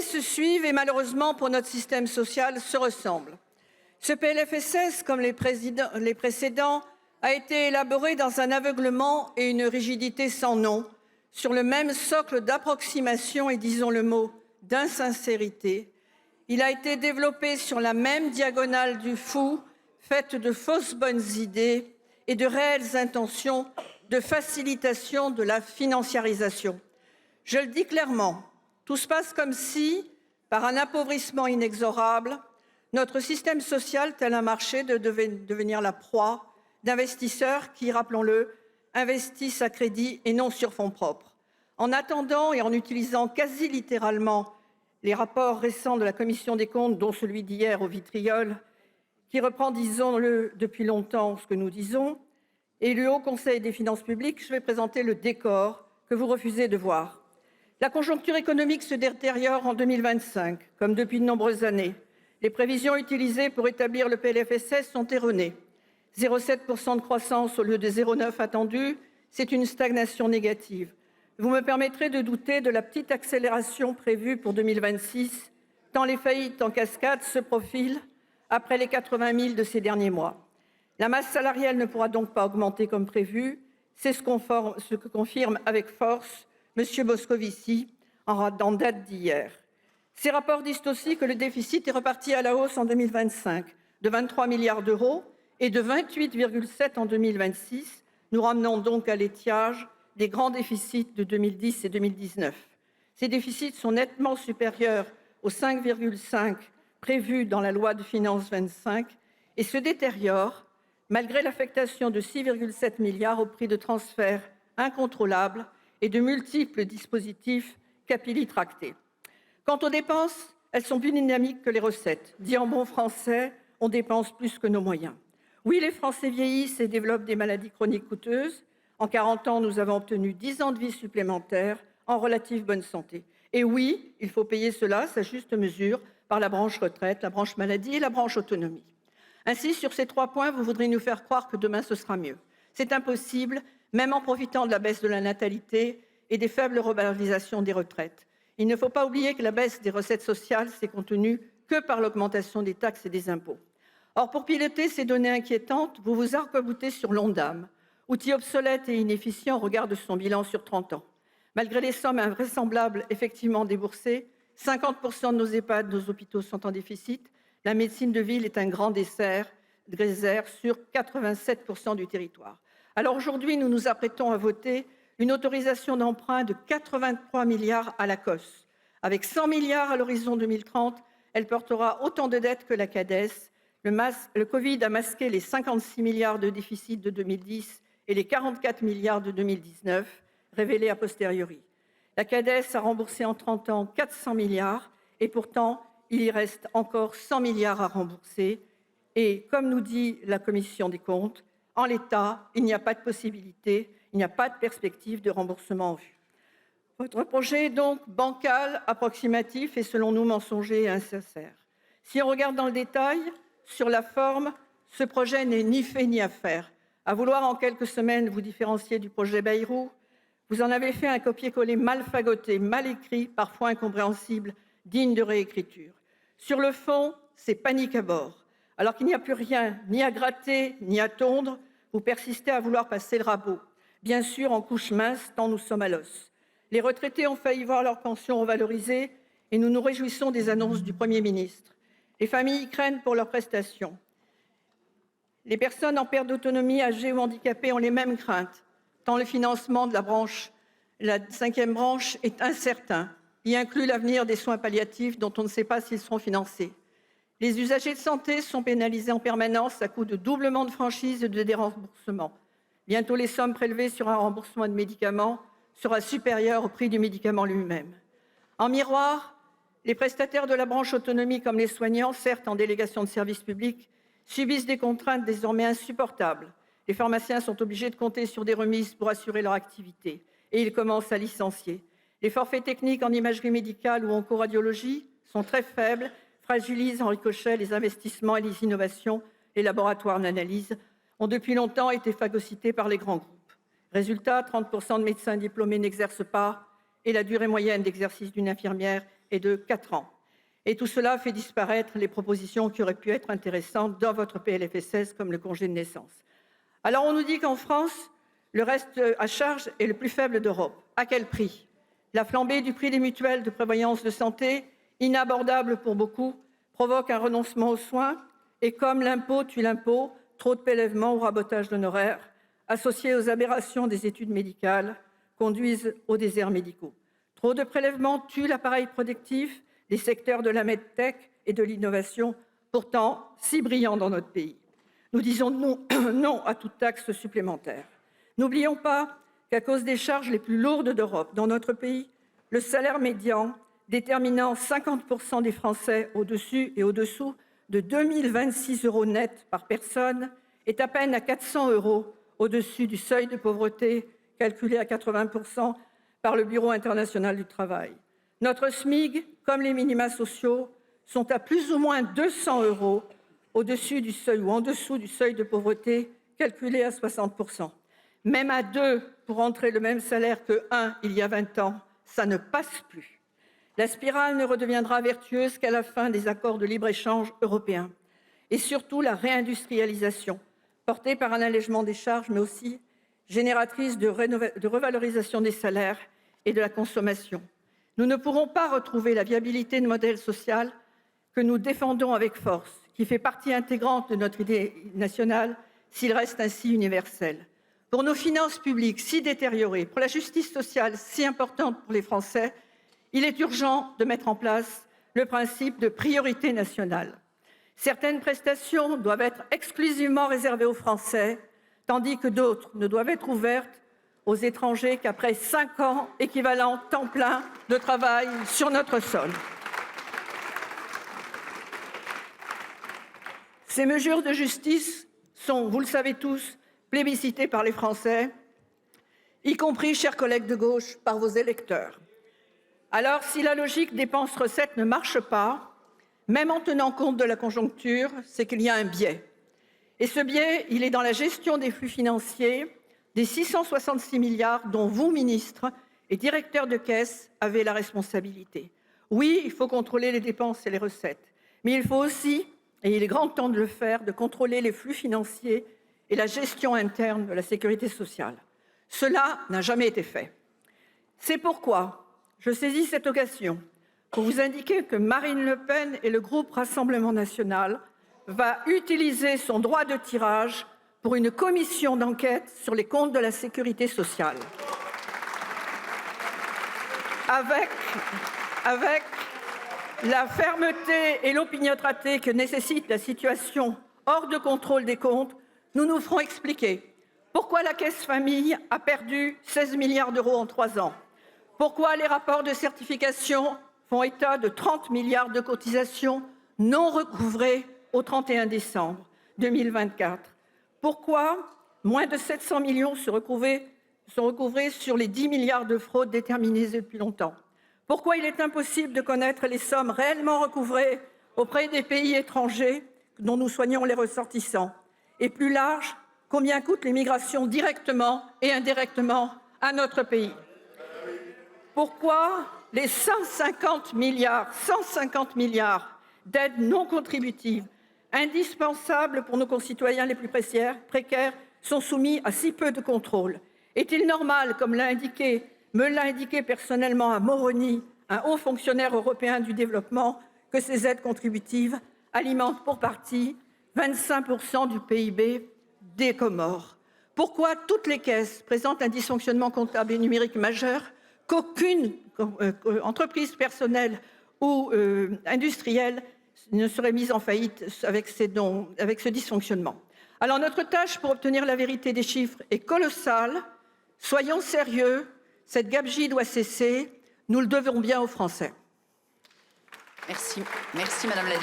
se suivent et malheureusement pour notre système social se ressemblent. Ce PLFSS, comme les précédents, a été élaboré dans un aveuglement et une rigidité sans nom, sur le même socle d'approximation et, disons le mot, d'insincérité. Il a été développé sur la même diagonale du fou, faite de fausses bonnes idées et de réelles intentions de facilitation de la financiarisation. Je le dis clairement, tout se passe comme si, par un appauvrissement inexorable, notre système social, tel un marché, devait devenir la proie d'investisseurs qui, rappelons-le, investissent à crédit et non sur fonds propres. En attendant et en utilisant quasi littéralement les rapports récents de la Commission des comptes, dont celui d'hier au vitriol, qui reprend, disons-le, depuis longtemps ce que nous disons, et le Haut Conseil des finances publiques, je vais présenter le décor que vous refusez de voir. La conjoncture économique se détériore en 2025, comme depuis de nombreuses années. Les prévisions utilisées pour établir le PLFSS sont erronées. 0,7% de croissance au lieu de 0,9% attendu, c'est une stagnation négative. Vous me permettrez de douter de la petite accélération prévue pour 2026, tant les faillites en cascade se profilent après les 80 000 de ces derniers mois. La masse salariale ne pourra donc pas augmenter comme prévu, c'est ce que confirme avec force M. Moscovici en date d'hier. Ces rapports disent aussi que le déficit est reparti à la hausse en 2025, de 23 milliards d'euros et de 28,7 en 2026. Nous ramenons donc à l'étiage des grands déficits de 2010 et 2019. Ces déficits sont nettement supérieurs aux 5,5 prévus dans la loi de finances 25 et se détériorent malgré l'affectation de 6,7 milliards au prix de transferts incontrôlables et de multiples dispositifs capillitractés. Quant aux dépenses, elles sont plus dynamiques que les recettes. Dit en bon français, on dépense plus que nos moyens. Oui, les Français vieillissent et développent des maladies chroniques coûteuses. En 40 ans, nous avons obtenu 10 ans de vie supplémentaires en relative bonne santé. Et oui, il faut payer cela, sa juste mesure, par la branche retraite, la branche maladie et la branche autonomie. Ainsi, sur ces 3 points, vous voudrez nous faire croire que demain ce sera mieux. C'est impossible, même en profitant de la baisse de la natalité et des faibles revalorisations des retraites. Il ne faut pas oublier que la baisse des recettes sociales s'est contenue que par l'augmentation des taxes et des impôts. Or, pour piloter ces données inquiétantes, vous vous arc-boutez sur l'Ondam, outil obsolète et inefficient au regard de son bilan sur 30 ans. Malgré les sommes invraisemblables effectivement déboursées, 50% de nos EHPAD, nos hôpitaux sont en déficit. La médecine de ville est un grand désert sur 87% du territoire. Alors aujourd'hui, nous nous apprêtons à voter une autorisation d'emprunt de 83 milliards à l'ACOSS. Avec 100 milliards à l'horizon 2030, elle portera autant de dettes que la CADES. Le Covid a masqué les 56 milliards de déficit de 2010 et les 44 milliards de 2019, révélés a posteriori. La CADES a remboursé en 30 ans 400 milliards et pourtant, il y reste encore 100 milliards à rembourser. Et comme nous dit la Commission des comptes, en l'état, il n'y a pas de possibilité, il n'y a pas de perspective de remboursement en vue. Votre projet est donc bancal, approximatif et selon nous mensonger et insincère. Si on regarde dans le détail, sur la forme, ce projet n'est ni fait ni à faire. À vouloir en quelques semaines vous différencier du projet Bayrou, vous en avez fait un copier-coller mal fagoté, mal écrit, parfois incompréhensible, digne de réécriture. Sur le fond, c'est panique à bord. Alors qu'il n'y a plus rien, ni à gratter, ni à tondre, vous persistez à vouloir passer le rabot. Bien sûr, en couche mince, tant nous sommes à l'os. Les retraités ont failli voir leur pension revalorisée et nous nous réjouissons des annonces du Premier ministre. Les familles craignent pour leurs prestations. Les personnes en perte d'autonomie, âgées ou handicapées ont les mêmes craintes, tant le financement de la 5e branche est incertain. Il inclut l'avenir des soins palliatifs dont on ne sait pas s'ils seront financés. Les usagers de santé sont pénalisés en permanence à coup de doublement de franchise et de déremboursement. Bientôt, les sommes prélevées sur un remboursement de médicaments sera supérieure au prix du médicament lui-même. En miroir, les prestataires de la branche autonomie, comme les soignants, certes en délégation de service public, subissent des contraintes désormais insupportables. Les pharmaciens sont obligés de compter sur des remises pour assurer leur activité et ils commencent à licencier. Les forfaits techniques en imagerie médicale ou en co-radiologie sont très faibles, fragilisent en ricochet les investissements et les innovations. Les laboratoires d'analyse ont depuis longtemps été phagocytés par les grands groupes. Résultat, 30% de médecins diplômés n'exercent pas et la durée moyenne d'exercice d'une infirmière est de 4 ans. Et tout cela fait disparaître les propositions qui auraient pu être intéressantes dans votre PLFSS, comme le congé de naissance. Alors on nous dit qu'en France, le reste à charge est le plus faible d'Europe. À quel prix? La flambée du prix des mutuelles de prévoyance de santé, inabordable pour beaucoup, provoque un renoncement aux soins. Et comme l'impôt tue l'impôt, trop de prélèvements ou rabotage d'honoraires, associés aux aberrations des études médicales, conduisent aux déserts médicaux. Trop de prélèvements tuent l'appareil productif des secteurs de la medtech et de l'innovation, pourtant si brillants dans notre pays. Nous disons non à toute taxe supplémentaire. N'oublions pas qu'à cause des charges les plus lourdes d'Europe, dans notre pays, le salaire médian, déterminant 50% des Français au-dessus et au-dessous de 2 026 € net par personne, est à peine à 400 € au-dessus du seuil de pauvreté, calculé à 80% par le Bureau international du travail. Notre SMIC, comme les minima sociaux, sont à plus ou moins 200 € au-dessus du seuil ou en dessous du seuil de pauvreté, calculé à 60%. Même à 2 pour entrer le même salaire que 1 il y a 20 ans, ça ne passe plus. La spirale ne redeviendra vertueuse qu'à la fin des accords de libre-échange européens. Et surtout la réindustrialisation, portée par un allègement des charges, mais aussi génératrice de revalorisation des salaires et de la consommation. Nous ne pourrons pas retrouver la viabilité de modèle social que nous défendons avec force, qui fait partie intégrante de notre idée nationale, s'il reste ainsi universel. Pour nos finances publiques si détériorées, pour la justice sociale si importante pour les Français, il est urgent de mettre en place le principe de priorité nationale. Certaines prestations doivent être exclusivement réservées aux Français, tandis que d'autres ne doivent être ouvertes aux étrangers qu'après 5 ans équivalent temps plein de travail sur notre sol. Ces mesures de justice sont, vous le savez tous, plébiscitées par les Français, y compris, chers collègues de gauche, par vos électeurs. Alors, si la logique dépenses-recettes ne marche pas, même en tenant compte de la conjoncture, c'est qu'il y a un biais. Et ce biais, il est dans la gestion des flux financiers, des 666 milliards dont vous, ministres et directeurs de caisse, avez la responsabilité. Oui, il faut contrôler les dépenses et les recettes, mais il faut aussi, et il est grand temps de le faire, de contrôler les flux financiers et la gestion interne de la sécurité sociale. Cela n'a jamais été fait. C'est pourquoi je saisis cette occasion pour vous indiquer que Marine Le Pen et le groupe Rassemblement national va utiliser son droit de tirage pour une commission d'enquête sur les comptes de la sécurité sociale. Avec la fermeté et l'opiniâtreté que nécessite la situation hors de contrôle des comptes, nous nous ferons expliquer pourquoi la Caisse Famille a perdu 16 milliards d'euros en 3 ans, pourquoi les rapports de certification font état de 30 milliards de cotisations non recouvrées au 31 décembre 2024, pourquoi moins de 700 millions sont recouvrés sur les 10 milliards de fraudes déterminées depuis longtemps, pourquoi il est impossible de connaître les sommes réellement recouvrées auprès des pays étrangers dont nous soignons les ressortissants, et plus large, combien coûtent les migrations directement et indirectement à notre pays. Pourquoi les 150 milliards d'aides non contributives, indispensables pour nos concitoyens les plus précaires, sont soumis à si peu de contrôle? Est-il normal, comme me l'a indiqué personnellement à Moroni, un haut fonctionnaire européen du développement, que ces aides contributives alimentent pour partie 25% du PIB des Comores? Pourquoi toutes les caisses présentent un dysfonctionnement comptable et numérique majeur qu'aucune entreprise personnelle ou industrielle ne serait mise en faillite avec ce dysfonctionnement? Alors notre tâche pour obtenir la vérité des chiffres est colossale. Soyons sérieux, cette gabegie doit cesser. Nous le devons bien aux Français. Merci. Merci Madame la